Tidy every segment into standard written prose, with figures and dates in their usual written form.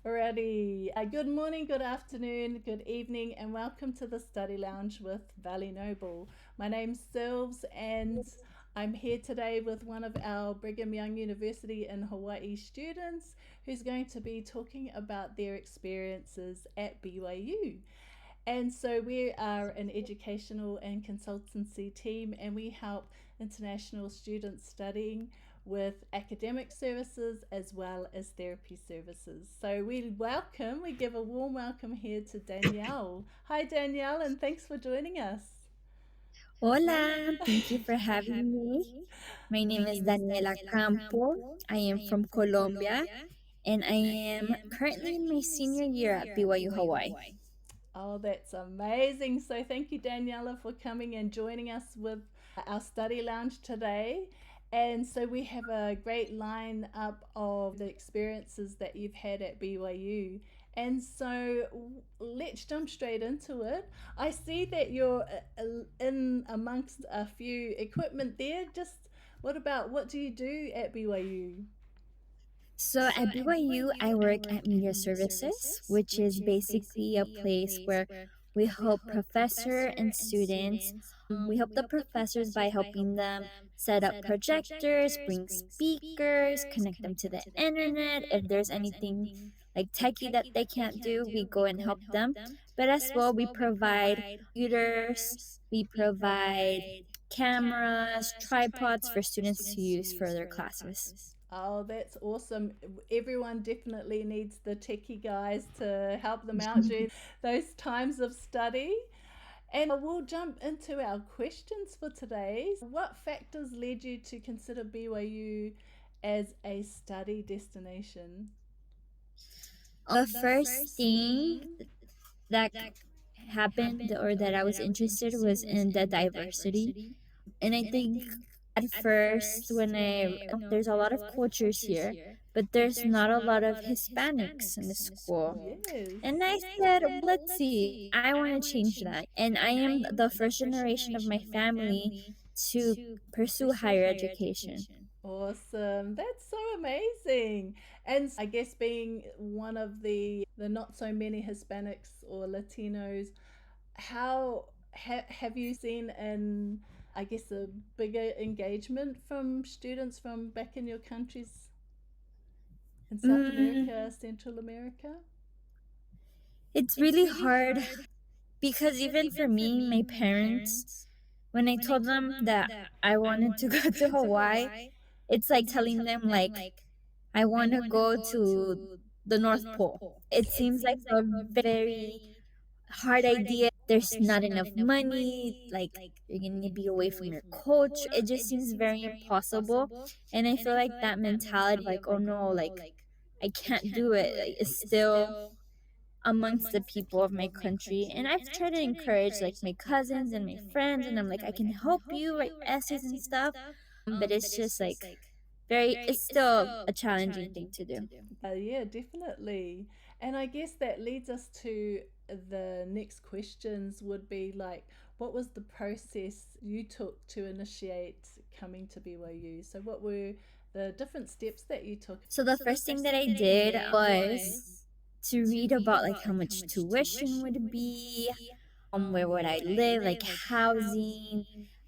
Alrighty. Good morning, good afternoon, good evening, and welcome to the Study Lounge with ValleyNoble. My name's Sylvs, and I'm here today with one of our Brigham Young University in Hawaii students who's going to be talking about their experiences at BYU. And so we are an educational and consultancy team, and we help international students studying with academic services as well as therapy services. So we give a warm welcome here to Danielle. Hi, Danielle, and thanks for joining us. Hola, thank you for having me. My name is Daniela Campo. I am from Colombia and I am currently in my senior year at BYU Hawaii. Oh, that's amazing. So, thank you, Daniela, for coming and joining us with our study lounge today. And so, we have a great lineup of the experiences that you've had at BYU. And so, let's jump straight into it. I see that you're in amongst a few equipment there. Just what do you do at BYU? So at BYU, I work at Media Services, which is basically a place where we help professor and students. We help the professors by helping them set up projectors, bring speakers, connect them to the internet. If there's anything like techie that they can't do, we go and help them. But as well, we provide computers, we provide cameras, tripods for students to use for their classes. Oh, that's awesome. Everyone definitely needs the techie guys to help them out during those times of study. And we'll jump into our questions for today. What factors led you to consider BYU as a study destination? The first thing that happened or that I was interested was in the diversity. And I think at first, there's a lot of cultures here, but there's not a lot of Hispanics in the school. Yes. And I said, let's see, I want to change that. And I am the first generation of my family to pursue higher education. Awesome. That's so amazing. And I guess being one of the not so many Hispanics or Latinos, have you seen an I guess a bigger engagement from students from back in your countries in South Mm, America, Central America? it's really hard because even for me, my parents, when I told them that I wanted to go to Hawaii, it's like telling them like I want to go to the North Pole. It seems like a very hard idea. There's not enough money, like you're going to be away from your culture. It just seems very impossible. And I feel like that mentality of like, oh no, like I can't do it, like, is still amongst the people of my country. And I've tried to encourage like my cousins and my friends, and I'm like, I can help you write essays and stuff. But it's just like it's still a challenging thing to do. Yeah, definitely. And I guess that leads us to the next questions would be like, what was the process you took to initiate coming to BYU? So, what were the different steps that you took? So the first thing that I did was to read about like how much tuition would be, where would I live, like housing,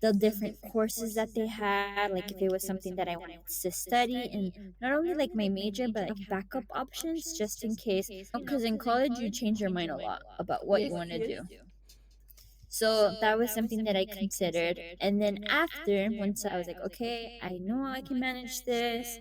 the different courses that they had, like if it was something that I wanted to study, and not only like my major, but like backup options just in case. Because in college, you change your mind a lot about what Yes, you want to yes. do. So that was something that I considered. And then after, once I was like, okay, I know I can manage this.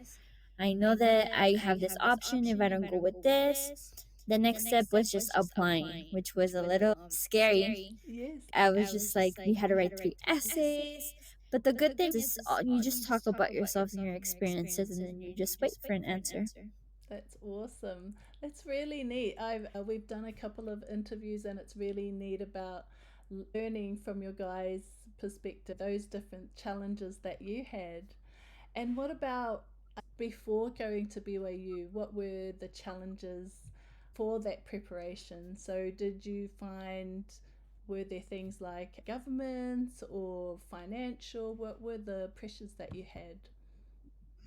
I know that I have this option if I don't go with this. The next step was just applying, which was a little scary. Yes. I was just like, we had to write 3 essays. But the good thing is, you just talk about yourself and your experiences, and then you just wait for an answer. That's awesome. That's really neat. I've we've done a couple of interviews, and it's really neat about learning from your guys' perspective those different challenges that you had. And what about before going to BYU? What were the challenges for that preparation? So, did you find were there things like government or financial? What were the pressures that you had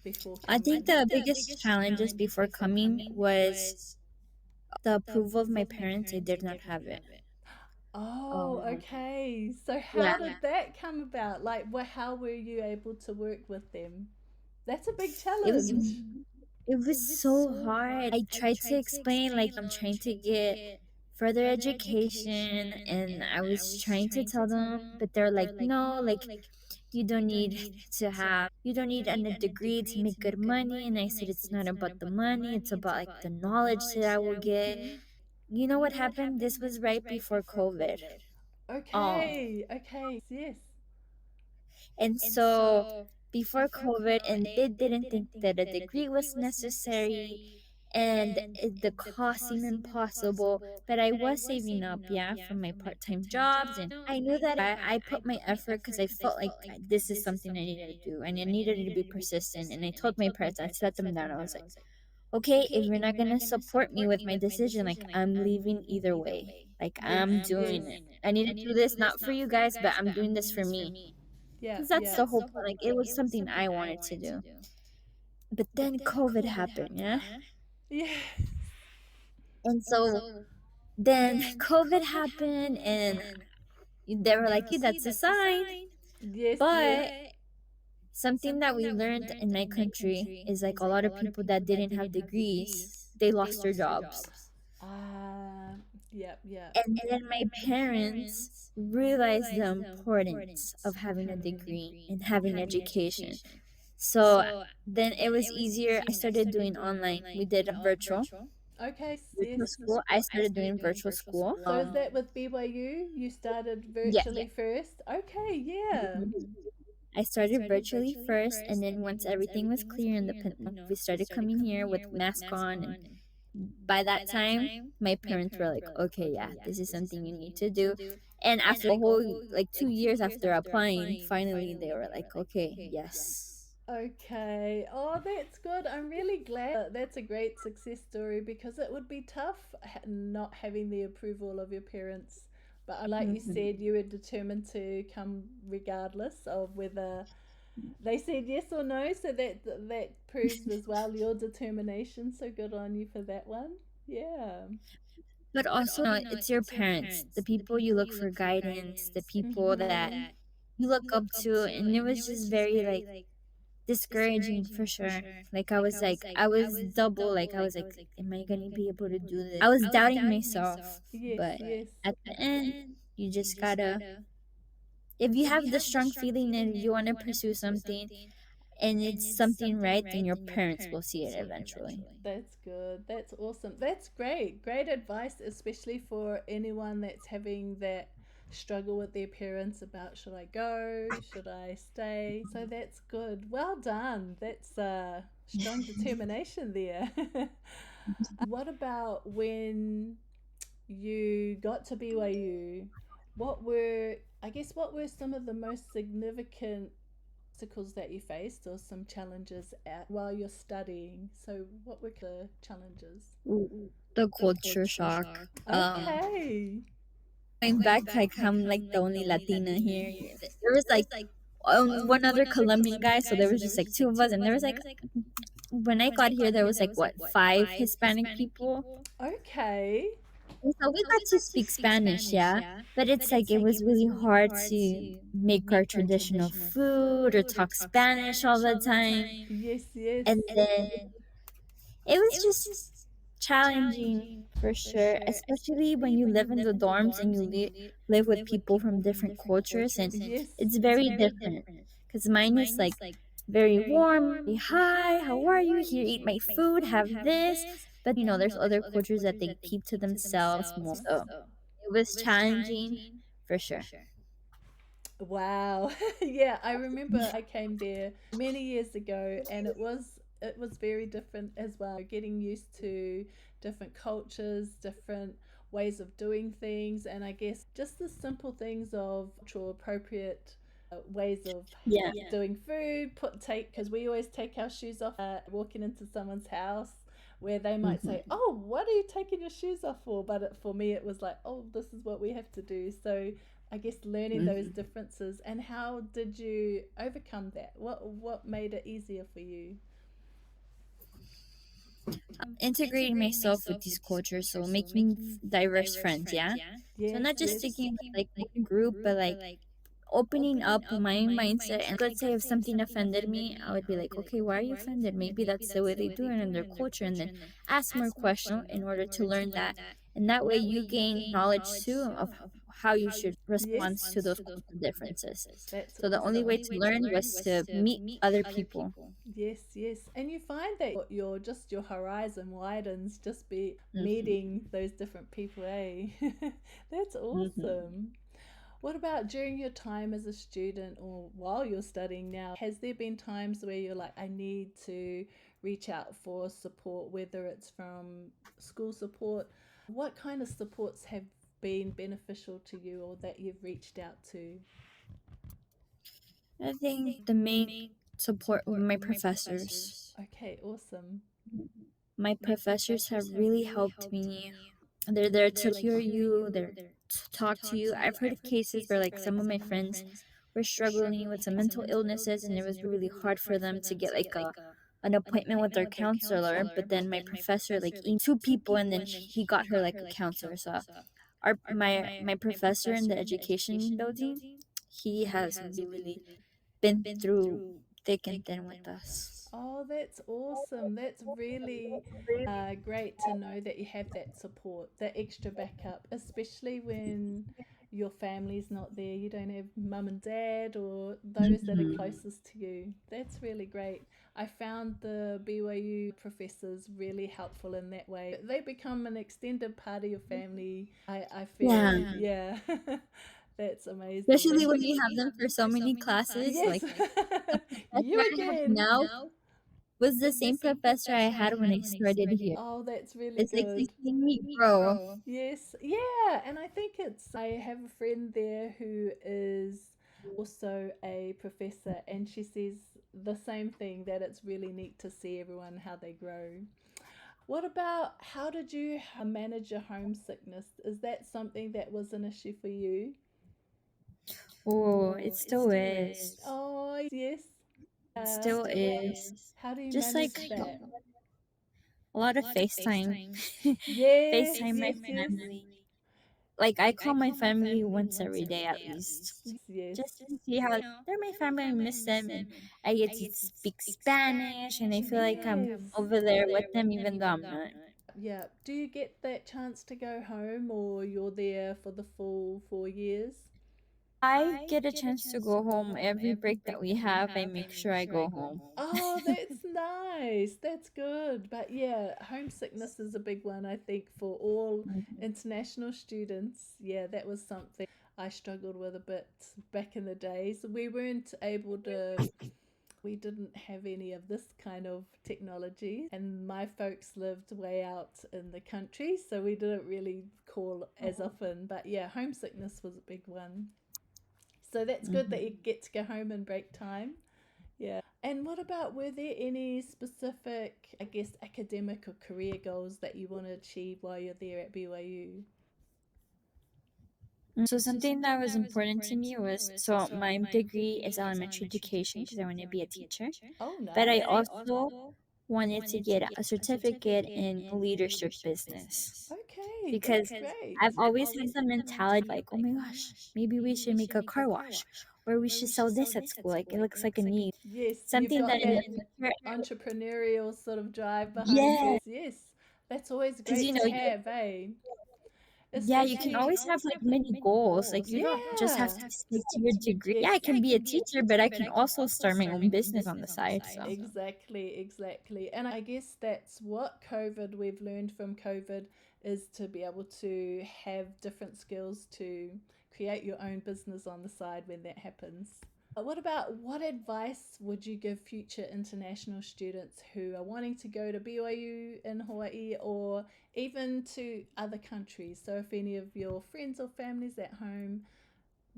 before I coming? think the biggest challenges before coming was the approval of my parents, I did not have it. Oh, Um, okay. So yeah, how did that come about? Like, how were you able to work with them? That's a big it was challenge. it was so hard. I tried to explain like I'm trying to get further education, and I was trying to tell them, but they're like, no, like you don't need you don't need a degree to make good money. And I said, it's not about the money, it's about like the knowledge that I will get. You know what happened? This was right before COVID. Um Okay, okay, yes, and so before COVID, and they didn't think that a degree was necessary, and the cost seemed impossible. But I was saving up, yeah, from my part-time jobs, and I knew that I put my effort because I felt like this is something I needed to do, and I needed to be persistent. And I told my parents, I let them down. I was like, okay, if you're not gonna support me with my decision, like I'm leaving either way. Like yes, I'm yes, doing it. I need to do this not for you guys, but I'm doing this for me. yeah, Because that's yeah, the whole point. Like it was something I wanted to do. But then COVID happened, yeah? yeah. And so then COVID happened, and they were like, okay, that's a sign. Yes, yes. But something that we learned in my country is like a lot of people that didn't have degrees, they lost their jobs. Ah, yep, yep. And then my parents realized the importance of having a degree and having education. So then it was easier. I started doing online. We did a Okay, virtual yes. school. I started doing virtual school. So is that with BYU? You started Yeah. virtually first? Okay, yeah. Mhm. I started virtually first, and then once everything was clear and we started coming here with mask on. And by that time, my parents were like, "Okay, yeah, this is something you need to do." And after a whole like 2 years after applying, finally they were like, "Okay, yes." Okay. Oh, that's good. I'm really glad. That's a great success story because it would be tough not having the approval of your parents. But like you Mhm. said, you were determined to come regardless of whether they said yes or no. So that proves as well your determination. So good on you for that one. Yeah. But also, it's your parents, the people you look for guidance, the people that Mhm. you look up to, and it was just very like discouraging for sure. I was double, like I was like, am I gonna be able to do this? I was doubting myself, Yes, but yes. at the end, you just gotta, if you have the strong feeling and you wanna pursue something and it's something right, then your parents will see it eventually. That's good. That's awesome. That's great. Great advice, especially for anyone that's having that struggle with their parents about should I go, should I stay. So that's good. Well done. That's strong determination there. What about when you got to BYU? What were some of the most significant obstacles that you faced or some challenges while you're studying? So, what were the challenges? Ooh, the culture shock. Okay. Going back, like I'm like the only Latina here. There was like one other Colombian guy, so there was just like two of us, and there was like when I got here, there was like what, five Hispanic people. Okay. And so we got to speak Spanish, yeah, but it's like it was really hard to make our traditional food or talk Spanish all the time, Yes, yes. and then it was just challenging for sure, especially when you live in the dorms and you live with people from different cultures, and Yes. it's very different. Because mine is like very warm, very hi, how are you? Here, eat my food, have this. But there's other cultures that they keep to themselves more. So it was challenging for sure. Wow. Yeah, I remember I came there many years ago and it was very different as well. Getting used to different cultures, different ways of doing things, and I guess just the simple things of cultural appropriate ways of Yeah. doing food, put take because we always take our shoes off walking into someone's house where they might say, Hmm. "Oh, what are you taking your shoes off for?" But for me, it was like, "Oh, this is what we have to do." So I guess learning those Hmm. differences and how did you overcome that? What made it easier for you? integrating myself with these cultures, so making diverse friends, yeah. So Yes, not just yes. sticking with like one group, but like opening up my mindset. And let's say if something offended me, I would be like, okay, why are you offended? Maybe that's the way they do it in their culture, and then ask more questions in order to learn that. And that way you gain knowledge too of how you should respond Yes. to those cultural differences. That's So the only way to awesome. learn was to meet other people. Yes, yes. And you find that your just your horizon widens just be Hmm. meeting those different people, eh? That's Hmm. awesome. What about during your time as a student or while you're studying now? Has there been times where you're like, I need to reach out for support, whether it's from school support? What kind of supports have been beneficial to you or that you've reached out to? I think the main support were my professors. Okay, awesome. My professors have really helped me. They're there to hear you, they're to talk to you. I've heard of cases where like some of my friends were struggling with some mental illnesses, and it was really hard for them to get like a an appointment with their counselor. But then my professor like emailed 2 people, and then he got her like a counselor. So our my professor in the education building, he has really been through thick and thin with us. Oh, that's awesome. That's really great to know that you have that support, that extra backup, especially when your family's not there. You don't have mum and dad or those that are Mhm. closest to you. That's really great. I found the BYU professors really helpful in that way. They become an extended part of your family. I feel, Yeah. yeah, that's amazing. Especially when you have them for so many classes. Yes, Like the professor you I have again. now was the same professor I had when I started here. Oh, that's really It's like good. seeing me grow. Yes, yeah, and I think it's. I have a friend there who is also a professor, and she says the same thing that it's really neat to see everyone how they grow. What about how did you manage your homesickness? Is that something that was an issue for you? Oh, it still is. Oh, yes. It still is. How do you Just manage like that? a lot of FaceTime. Yes, FaceTime my yes, yes. family. Like I call my family once every day at least. Yes. Just to see how they're my family. I miss them, and I get to speak Spanish, and I feel like I'm Yes. over there with them even though I'm not. Yeah. Do you get that chance to go home or you're there for the full 4 years? I get a chance to go home every break that we have. I make sure I go home. Oh, that's nice. That's good. But yeah, homesickness is a big one, I think, for all Mhm. international students. Yeah, that was something I struggled with a bit back in the days. We weren't able to, we didn't have any of this kind of technology, and my folks lived way out in the country, so we didn't really call as often. But yeah, homesickness was a big one. So that's good that you Mhm. get to go home and break time. Yeah. And what about, were there any specific, I guess, academic or career goals that you want to achieve while you're there at BYU? So something that was important to me was, so my degree is elementary education because I want to be a teacher, Oh, but I nice. also wanted to get a certificate in leadership business Okay, that's because great. I've always had the mentality like, oh my gosh, maybe we should make a car wash, or we should sell this at school. Like it looks like a need. Yes, you've Something got that in the that future, entrepreneurial sort of drive behind yeah, you. Yes, that's always because great to have, eh? yeah, you can Especially, always have like many goals. Like you don't just have yeah. to stick to your degree. Yes. Yeah, I can be a teacher, but I can also start my own business on the side. So. Exactly, exactly. And I guess that's what COVID, we've learned from COVID, is to be able to have different skills to create your own business on the side when that happens. What about, what advice would you give future international students who are wanting to go to BYU in Hawaii or even to other countries? So, if any of your friends or families at home,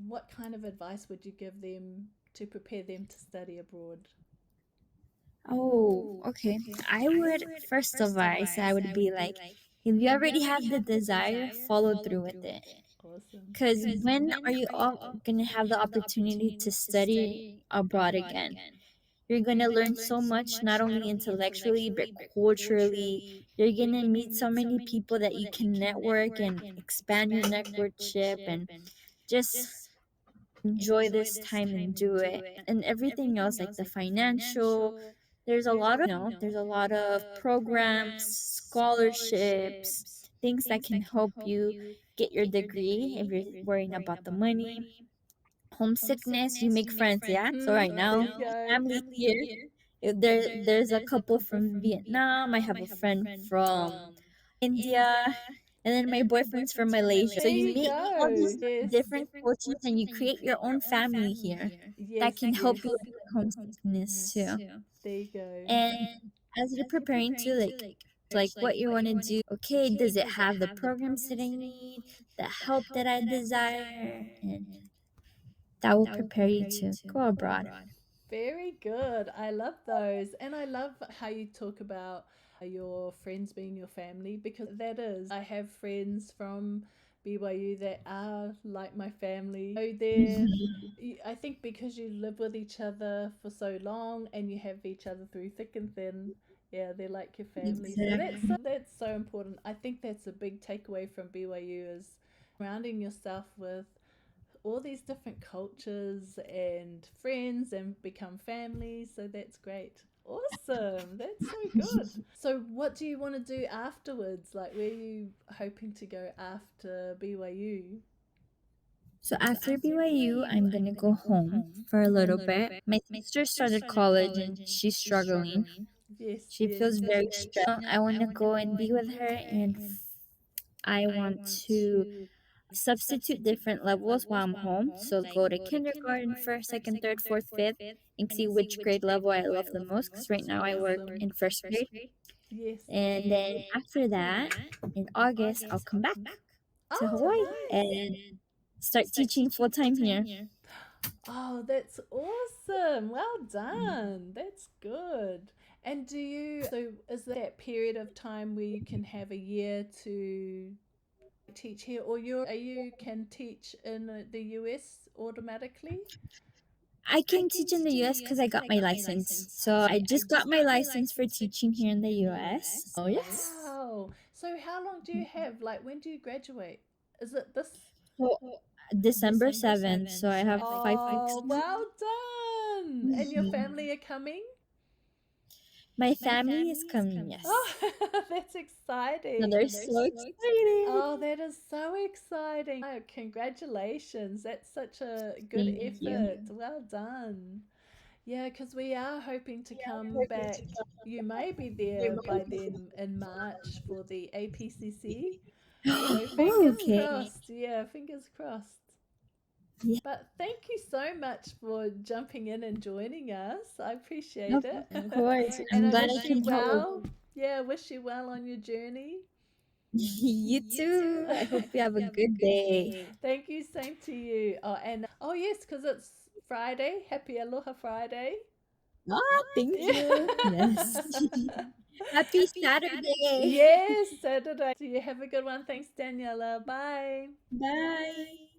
what kind of advice would you give them to prepare them to study abroad? Oh, okay. I would first advise, I would be like, if you already have the desire, follow through with it. Awesome. Because when are you all gonna have the opportunity to study abroad again? You're gonna learn so much, not only intellectually, but culturally. You're gonna meet so many people that you can network and expand your networkship and just enjoy this time and do it. And everything else, like the financial, there's a lot of programs, scholarships, things that can help you get your degree if you're worrying about the money. Homesickness, you make friends, yeah? So right There now, you go. family here. There's a couple from Vietnam. I have a friend from India, and then my boyfriend's from Malaysia. So There you you meet all go. these Yes. different cultures and you create your own family here that Yes, can help yes. you with homesickness too. There you go. And as you're preparing to like what you want to do, okay, does it have the programs that I need, the help that I desire, and that will prepare you to go abroad. Very good. I love those. And I love how you talk about your friends being your family because that is. I have friends from BYU that are like my family. So they're, I think because you live with each other for so long and you have each other through thick and thin, yeah, they're like your family. So Exactly. that's so important. I think that's a big takeaway from BYU is surrounding yourself with all these different cultures and friends and become families. So that's great. Awesome. That's so good. So, what do you want to do afterwards? Like, where are you hoping to go after BYU? So after BYU, I'm gonna go home for a little bit. My sister started college and she's struggling. Yes, She yes. feels very stressed. I want to go and be with her, and I want to substitute different levels while I'm home. So go to kindergarten, first, second, third, fourth, fifth, and see which grade level I love the most. Because right now I work Awesome. in first grade. Yes. And then after that, in August, I'll come back to Oh, Hawaii nice. and start teaching full time here. Oh, that's awesome. Well done. That's good. And do you, so is that period of time where you can have a year to teach here or you can teach in the US automatically? I can teach in the US because I got my license. So I just got my license for teaching here in the US. So yes. Wow. So how long do you have? Like when do you graduate? Is it this? So December 7th. So I have 5 weeks. Oh, well done. And your Mhm. family are coming? My family is coming, Oh, yes. that's So exciting. they're so excited. Oh, that is so exciting. Oh, congratulations. That's such a good Thank you. effort. Well done. Yeah, because we are hoping to come back. You may be there by then in March for the APCC. So Oh, fingers okay. crossed. Yeah, fingers crossed. Yeah, But thank you so much for jumping in and joining us. I appreciate of it. course. And I'm I glad I wish you can help. well. Yeah, wish you well on your journey. You too. I hope you have a good day. Thank you. Same to you. Oh, and oh yes, because it's Friday. Happy Aloha Friday. Ah, thank Yeah. you. Yes. Happy Saturday. Yes, Saturday. So you have a good one. Thanks, Daniela. Bye. Bye.